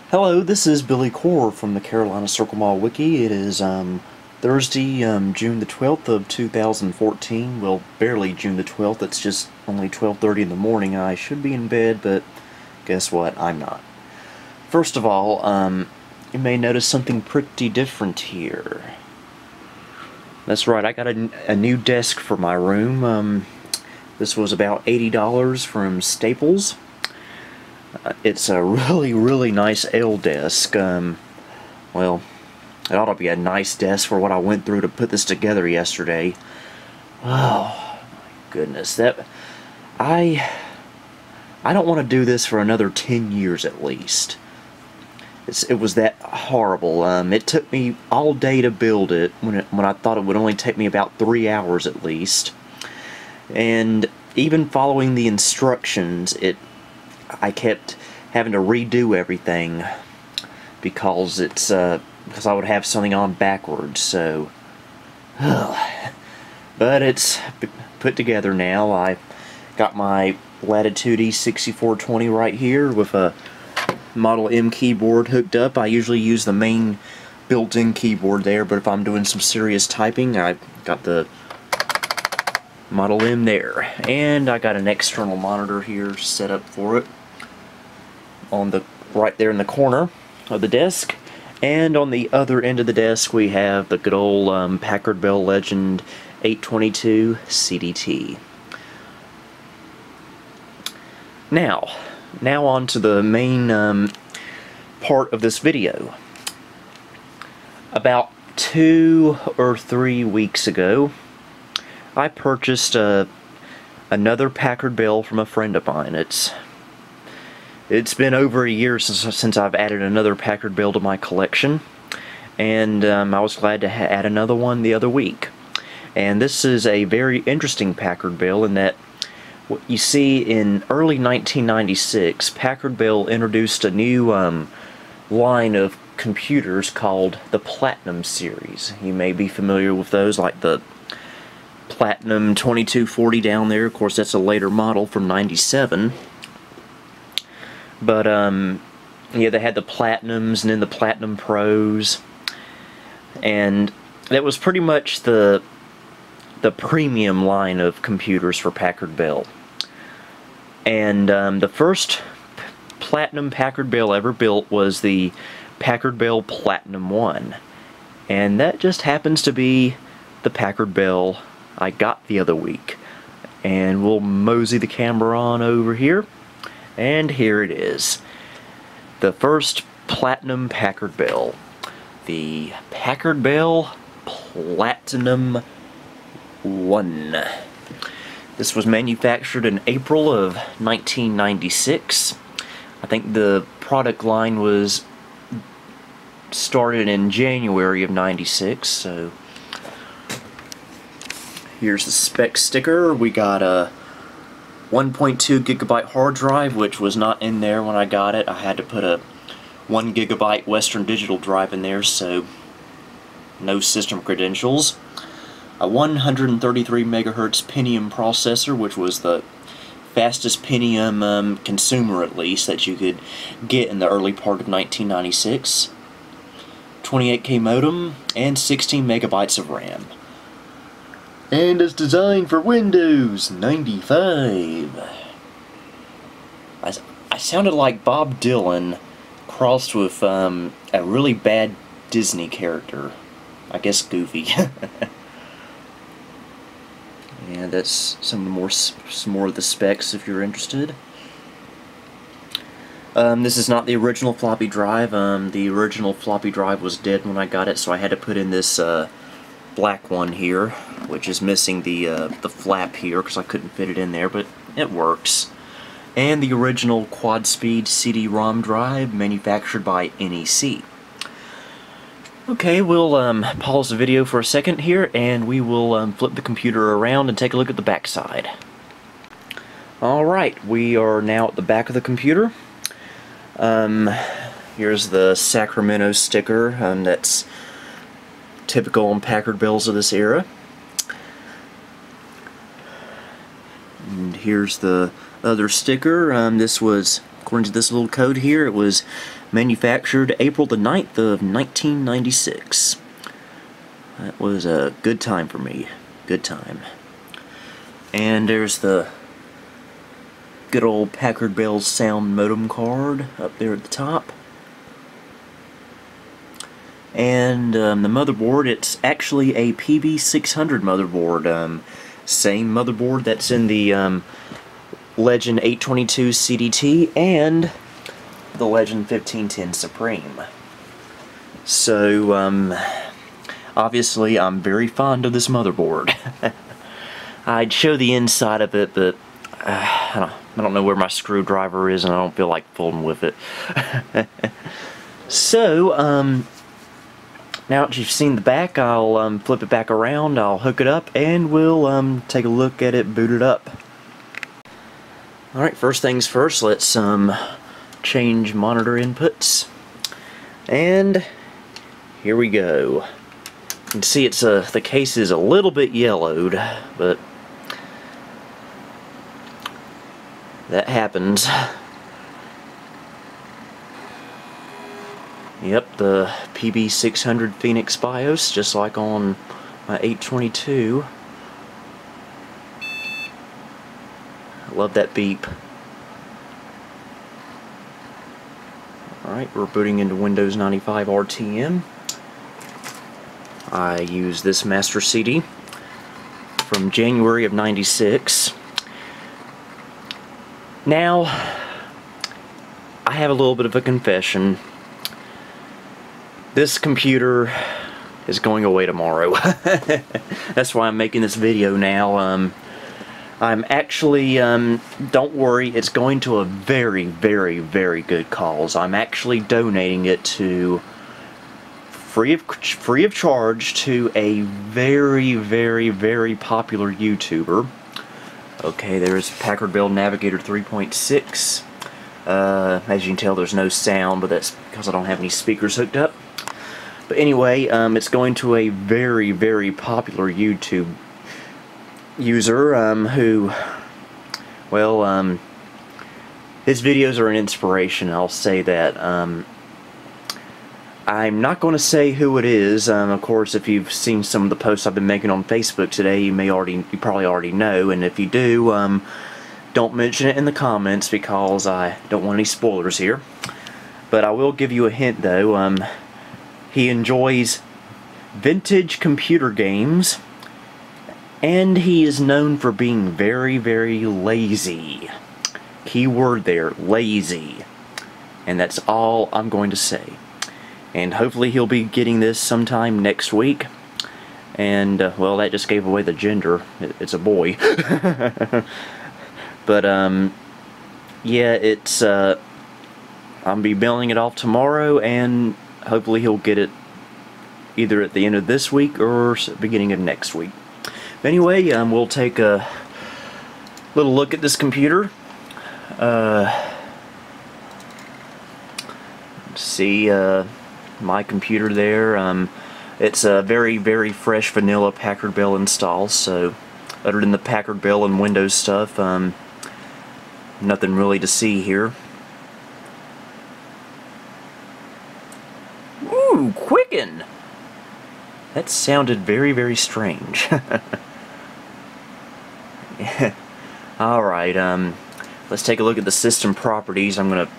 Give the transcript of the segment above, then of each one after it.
Hello, this is Billy Core from the Carolina Circle Mall Wiki. It is Thursday, June the 12th of 2014. Well, barely June the 12th. It's just only 12:30 in the morning. I should be in bed, but guess what? I'm not. First of all, you may notice something pretty different here. That's right, I got a new desk for my room. This was about $80 from Staples. It's a really nice L desk. Well, it ought to be a nice desk for what I went through to put this together yesterday. Oh my goodness, I don't want to do this for another 10 years at least. It was that horrible. It took me all day to build it when I thought it would only take me about 3 hours at least. And even following the instructions, I kept having to redo everything because because I would have something on backwards. So, but it's put together now. I got my Latitude E6420 right here with a Model M keyboard hooked up. I usually use the main built-in keyboard there, but if I'm doing some serious typing, I've got the Model M there. And I got an external monitor here set up for it right there in the corner of the desk. And on the other end of the desk we have the good old Packard Bell Legend 822 CDT. Now on to the main part of this video. About 2 or 3 weeks ago, I purchased another Packard Bell from a friend of mine. It's been over a year since I've added another Packard Bell to my collection, and I was glad to add another one the other week. And this is a very interesting Packard Bell in that, what you see, in early 1996, Packard Bell introduced a new line of computers called the Platinum series. You may be familiar with those, like the Platinum 2240 down there. Of course, that's a later model from '97. But yeah, they had the Platinums and then the Platinum Pros, and that was pretty much the premium line of computers for Packard Bell. And the first Platinum Packard Bell ever built was the Packard Bell Platinum 1, and that just happens to be the Packard Bell I got the other week. And we'll mosey the camera on over here, and here it is, the first Platinum Packard Bell, the Packard Bell Platinum 1. This was manufactured in April of 1996. I think the product line was started in January of '96, so here's the spec sticker. We got a 1.2 gigabyte hard drive, which was not in there when I got it. I had to put a 1 gigabyte Western Digital drive in there, so no system credentials. A 133 megahertz Pentium processor, which was the fastest Pentium consumer, at least, that you could get in the early part of 1996. 28K modem and 16 megabytes of RAM. And it's designed for Windows 95. I sounded like Bob Dylan crossed with a really bad Disney character. I guess Goofy. And that's some more of the specs if you're interested. This is not the original floppy drive. The original floppy drive was dead when I got it, so I had to put in this black one here, which is missing the flap here because I couldn't fit it in there, but it works. And the original quad-speed CD-ROM drive, manufactured by NEC. Okay, we'll pause the video for a second here, and we will flip the computer around and take a look at the back side. Alright, we are now at the back of the computer. Here's the Sacramento sticker that's typical on Packard Bells of this era. And here's the other sticker. This was According to this little code here, it was manufactured April the 9th of 1996. That was a good time for me. Good time. And there's the good old Packard Bell sound modem card up there at the top. And the motherboard, it's actually a PB600 motherboard. Same motherboard that's in the Legend 822 CDT and the Legend 1510 Supreme. So, obviously I'm very fond of this motherboard. I'd show the inside of it, but I don't know where my screwdriver is and I don't feel like fooling with it. So, now that you've seen the back, I'll flip it back around, I'll hook it up, and we'll take a look at it booted up. Alright, first things first, let's change monitor inputs. And here we go. You can see it's the case is a little bit yellowed, but that happens. Yep, the PB600 Phoenix BIOS, just like on my 822. I love that beep. Alright, we're booting into Windows 95 RTM. I use this master CD from January of '96. Now, I have a little bit of a confession. This computer is going away tomorrow. That's why I'm making this video now. I'm actually, don't worry, it's going to a very, very, very good cause. I'm actually donating it to, free of charge, to a very, very, very popular YouTuber. Okay, there's Packard Bell Navigator 3.6. As you can tell, there's no sound, but that's because I don't have any speakers hooked up. But anyway, it's going to a very, very popular YouTube user who, well, his videos are an inspiration, I'll say that. I'm not going to say who it is. Of course, if you've seen some of the posts I've been making on Facebook today, you probably already know, and if you do, don't mention it in the comments because I don't want any spoilers here. But I will give you a hint though. He enjoys vintage computer games, and he is known for being very, very lazy. Key word there, lazy. And that's all I'm going to say. And hopefully he'll be getting this sometime next week. And, well, that just gave away the gender. It's a boy. But, yeah, it's, I'll be mailing it off tomorrow, and hopefully he'll get it either at the end of this week or beginning of next week. But anyway, we'll take a little look at this computer. See my computer there. It's a very, very fresh vanilla Packard Bell install, so other than the Packard Bell and Windows stuff, nothing really to see here. Ooh, quicken! That sounded very, very strange. Alright, let's take a look at the system properties. I'm going to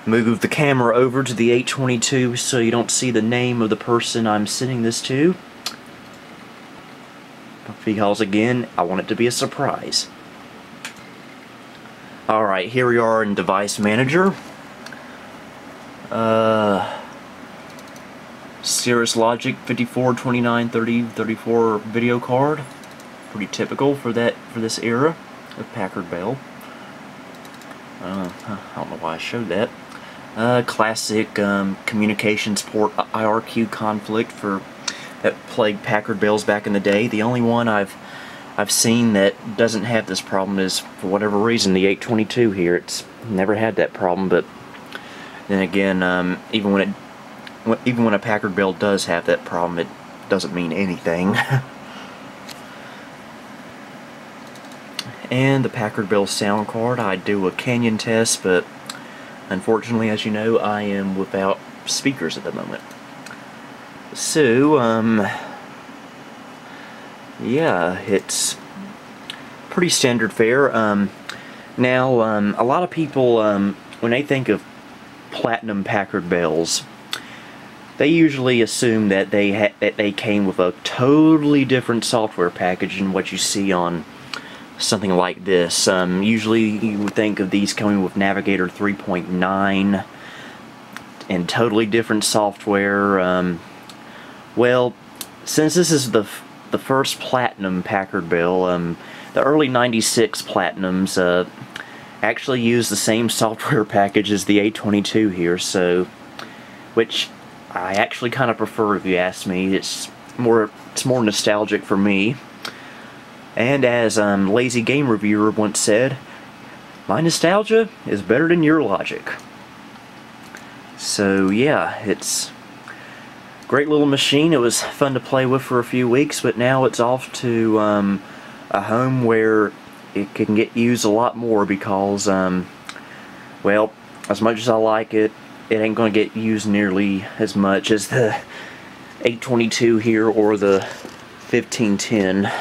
move the camera over to the 822 so you don't see the name of the person I'm sending this to. Because, again, I want it to be a surprise. Alright, here we are in Device Manager. Cirrus Logic 54293034 video card. Pretty typical for this era of Packard Bell. I don't know why I showed that. Classic communications port IRQ conflict that plagued Packard Bells back in the day. The only one I've seen that doesn't have this problem is, for whatever reason, the 822 here. It's never had that problem, but then again, even when a Packard Bell does have that problem, it doesn't mean anything. And the Packard Bell sound card, I do a Canyon test, but unfortunately, as you know, I am without speakers at the moment. So, yeah, it's pretty standard fare. Now, a lot of people, when they think of platinum Packard Bells, they usually assume that they came with a totally different software package than what you see on something like this. Usually you would think of these coming with Navigator 3.9 and totally different software. Well, since this is the first platinum Packard Bell, the early '96 Platinums actually use the same software package as the A22 here, so which I actually kind of prefer, if you ask me. It's more nostalgic for me. And as Lazy Game Reviewer once said, my nostalgia is better than your logic. So yeah, it's a great little machine. It was fun to play with for a few weeks, but now it's off to a home where it can get used a lot more because, well, as much as I like it, it ain't going to get used nearly as much as the 822 here or the 1510.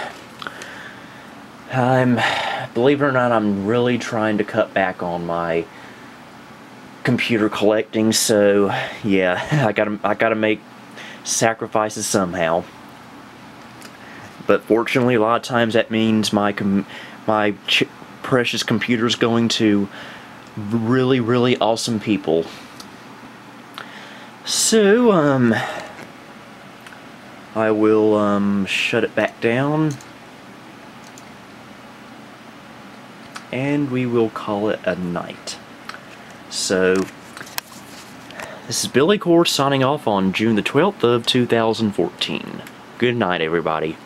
Believe it or not, I'm really trying to cut back on my computer collecting, so yeah, I gotta make sacrifices somehow. But fortunately, a lot of times that means my precious computer's going to really awesome people. So, I will, shut it back down, and we will call it a night. So, this is Billy Core signing off on June the 12th of 2014. Good night, everybody.